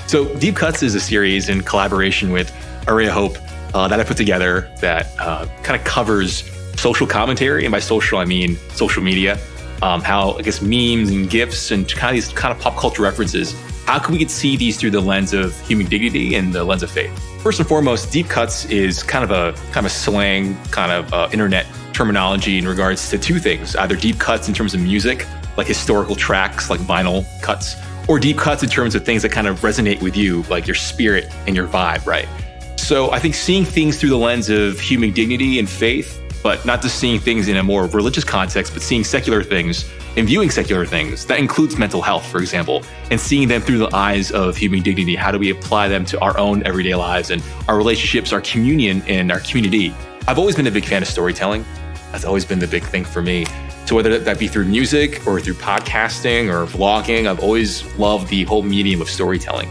So Deep Cuts is a series in collaboration with Array of Hope that I put together that kind of covers social commentary. And by social, I mean social media. How, I guess, memes and GIFs and kind of these kind of pop culture references, how can we see these through the lens of human dignity and the lens of faith? First and foremost, Deep Cuts is kind of a slang, kind of internet terminology in regards to two things, either deep cuts in terms of music, like historical tracks, like vinyl cuts, or deep cuts in terms of things that kind of resonate with you, like your spirit and your vibe, right? So I think seeing things through the lens of human dignity and faith, but not just seeing things in a more religious context, but seeing secular things and viewing secular things, that includes mental health, for example, and seeing them through the eyes of human dignity. How do we apply them to our own everyday lives and our relationships, our communion, and our community? I've always been a big fan of storytelling. That's always been the big thing for me. So whether that be through music or through podcasting or vlogging, I've always loved the whole medium of storytelling.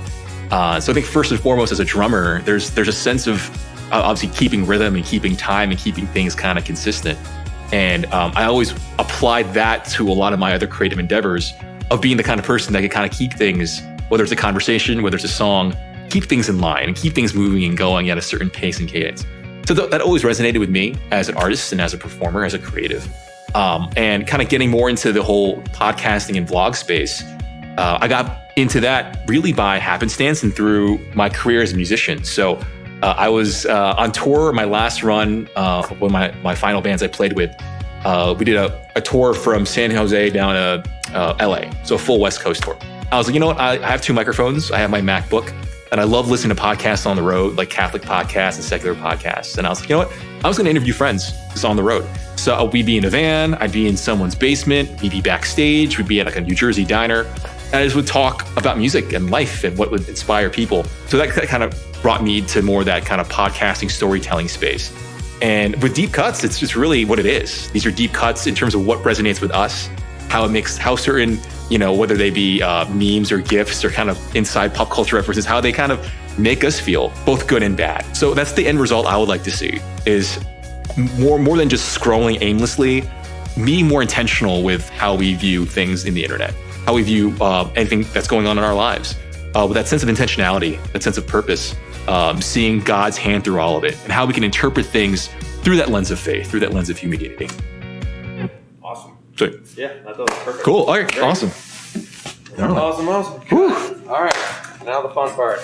So I think first and foremost, as a drummer, there's a sense of obviously keeping rhythm and keeping time and keeping things kind of consistent. And I always applied that to a lot of my other creative endeavors of being the kind of person that can kind of keep things, whether it's a conversation, whether it's a song, keep things in line and keep things moving and going at a certain pace and cadence. So that always resonated with me as an artist and as a performer, as a creative. And kind of getting more into the whole podcasting and vlog space, I got into that really by happenstance and through my career as a musician. So I was on tour, my last run, one of my final bands I played with. We did a tour from San Jose down to LA, so a full West Coast tour. I was like, you know what? I have two microphones. I have my MacBook, and I love listening to podcasts on the road, like Catholic podcasts and secular podcasts. And I was like, you know what? I was going to interview friends just on the road. So we'd be in a van, I'd be in someone's basement, we'd be backstage, we'd be at like a New Jersey diner. And I just would talk about music and life and what would inspire people. So that kind of brought me to more that kind of podcasting, storytelling space. And with Deep Cuts, it's just really what it is. These are deep cuts in terms of what resonates with us, how certain, whether they be memes or GIFs or kind of inside pop culture references, how they kind of make us feel both good and bad. So that's the end result I would like to see, is more than just scrolling aimlessly, being more intentional with how we view things in the internet, how we view anything that's going on in our lives, with that sense of intentionality, that sense of purpose, seeing God's hand through all of it, and how we can interpret things through that lens of faith, through that lens of humanity. Awesome. So, yeah, I thought it was perfect. Cool. All right. Awesome. Awesome. All right. Now the fun part.